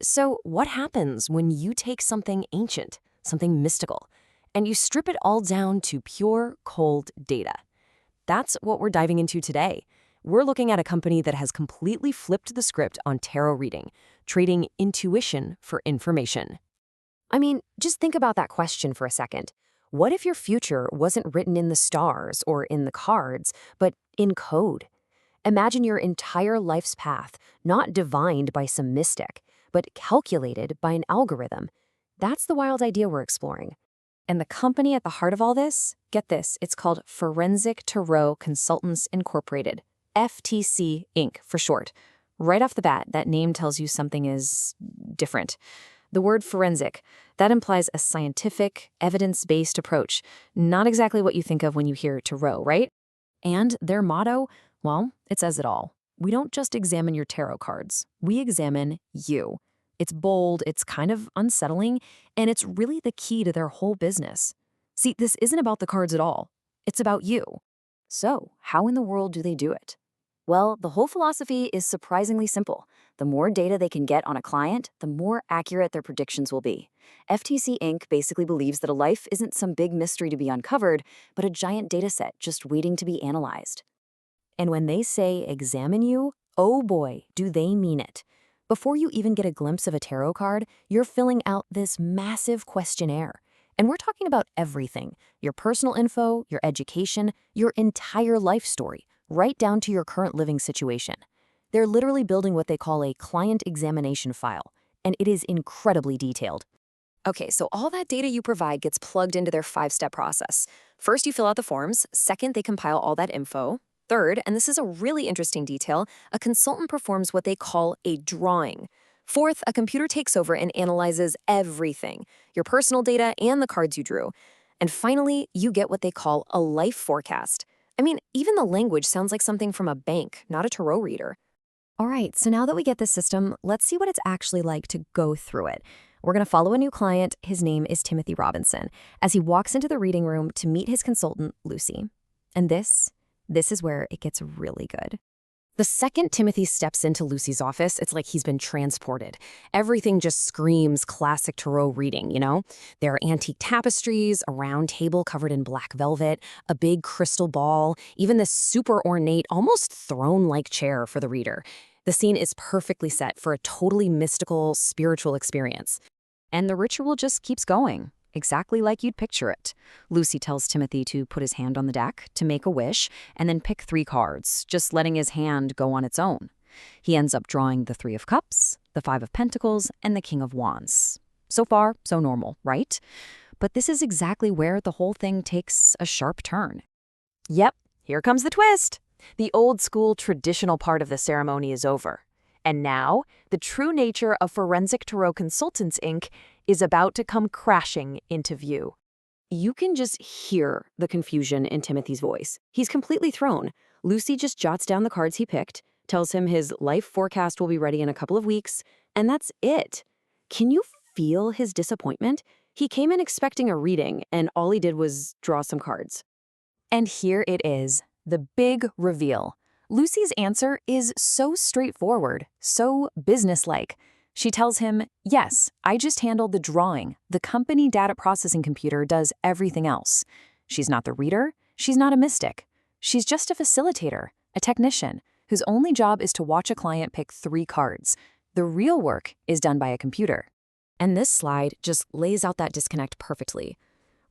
So what happens when you take something ancient, something mystical, and you strip it all down to pure, cold data? That's what we're diving into today. We're looking at a company that has completely flipped the script on tarot reading, trading intuition for information. I mean, just think about that question for a second. What if your future wasn't written in the stars or in the cards, but in code? Imagine your entire life's path, not divined by some mystic, but calculated by an algorithm. That's the wild idea we're exploring. And the company at the heart of all this, get this, it's called Forensic Tarot Consultants Incorporated, FTC Inc. for short. Right off the bat, that name tells you something is different. The word forensic, that implies a scientific, evidence-based approach, not exactly what you think of when you hear tarot, right? And their motto, well, it says it all. We don't just examine your tarot cards, we examine you. It's bold, it's kind of unsettling, and it's really the key to their whole business. See, this isn't about the cards at all. It's about you. So, how in the world do they do it? Well, the whole philosophy is surprisingly simple. The more data they can get on a client, the more accurate their predictions will be. FTC Inc. basically believes that a life isn't some big mystery to be uncovered, but a giant data set just waiting to be analyzed. And when they say examine you, oh boy, do they mean it. Before you even get a glimpse of a tarot card, you're filling out this massive questionnaire. And we're talking about everything, your personal info, your education, your entire life story, right down to your current living situation. They're literally building what they call a client examination file, and it is incredibly detailed. Okay, so all that data you provide gets plugged into their 5-step process. First, you fill out the forms. Second, they compile all that info. Third, and this is a really interesting detail, a consultant performs what they call a drawing. Fourth, a computer takes over and analyzes everything, your personal data and the cards you drew. And finally, you get what they call a life forecast. I mean, even the language sounds like something from a bank, not a tarot reader. All right, so now that we get the system, let's see what it's actually like to go through it. We're going to follow a new client. His name is Timothy Robinson, as he walks into the reading room to meet his consultant, Lucy. And this is where it gets really good. The second Timothy steps into Lucy's office, it's like he's been transported. Everything just screams classic tarot reading, you know? There are antique tapestries, a round table covered in black velvet, a big crystal ball, even this super ornate, almost throne-like chair for the reader. The scene is perfectly set for a totally mystical, spiritual experience. And the ritual just keeps going, exactly like you'd picture it. Lucy tells Timothy to put his hand on the deck, to make a wish, and then pick 3 cards, just letting his hand go on its own. He ends up drawing the 3 of Cups, the 5 of Pentacles, and the King of Wands. So far, so normal, right? But this is exactly where the whole thing takes a sharp turn. Yep, here comes the twist. The old-school, traditional part of the ceremony is over. And now, the true nature of Forensic Tarot Consultants, Inc. is about to come crashing into view. You can just hear the confusion in Timothy's voice. He's completely thrown. Lucy just jots down the cards he picked, tells him his life forecast will be ready in a couple of weeks, and that's it. Can you feel his disappointment? He came in expecting a reading, and all he did was draw some cards. And here it is, the big reveal. Lucy's answer is so straightforward, so businesslike. She tells him, yes, I just handled the drawing. The company data processing computer does everything else. She's not the reader. She's not a mystic. She's just a facilitator, a technician, whose only job is to watch a client pick 3 cards. The real work is done by a computer. And this slide just lays out that disconnect perfectly.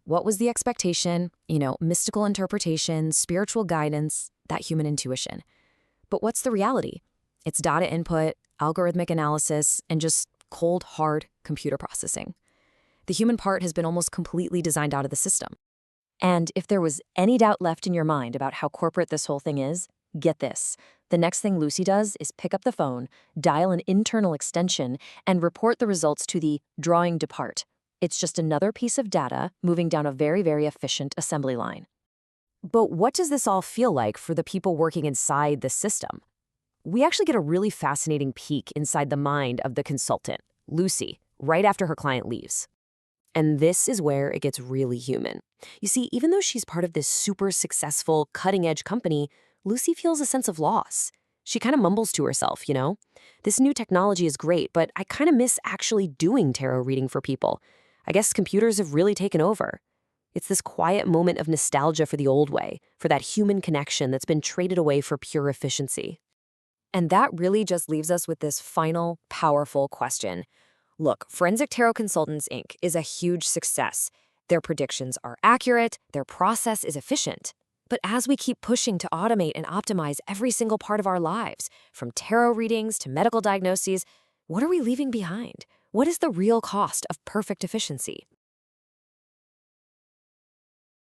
What was the expectation? Mystical interpretation, spiritual guidance, that human intuition. But what's the reality? It's data input, algorithmic analysis, and just cold, hard computer processing. The human part has been almost completely designed out of the system. And if there was any doubt left in your mind about how corporate this whole thing is, get this. The next thing Lucy does is pick up the phone, dial an internal extension, and report the results to the drawing depart. It's just another piece of data moving down a very, very efficient assembly line. But what does this all feel like for the people working inside the system? We actually get a really fascinating peek inside the mind of the consultant, Lucy, right after her client leaves. And this is where it gets really human. You see, even though she's part of this super successful, cutting-edge company, Lucy feels a sense of loss. She kind of mumbles to herself, This new technology is great, but I kind of miss actually doing tarot reading for people. I guess computers have really taken over. It's this quiet moment of nostalgia for the old way, for that human connection that's been traded away for pure efficiency. And that really just leaves us with this final, powerful question. Look, Forensic Tarot Consultants, Inc. is a huge success. Their predictions are accurate, their process is efficient. But as we keep pushing to automate and optimize every single part of our lives, from tarot readings to medical diagnoses, what are we leaving behind? What is the real cost of perfect efficiency?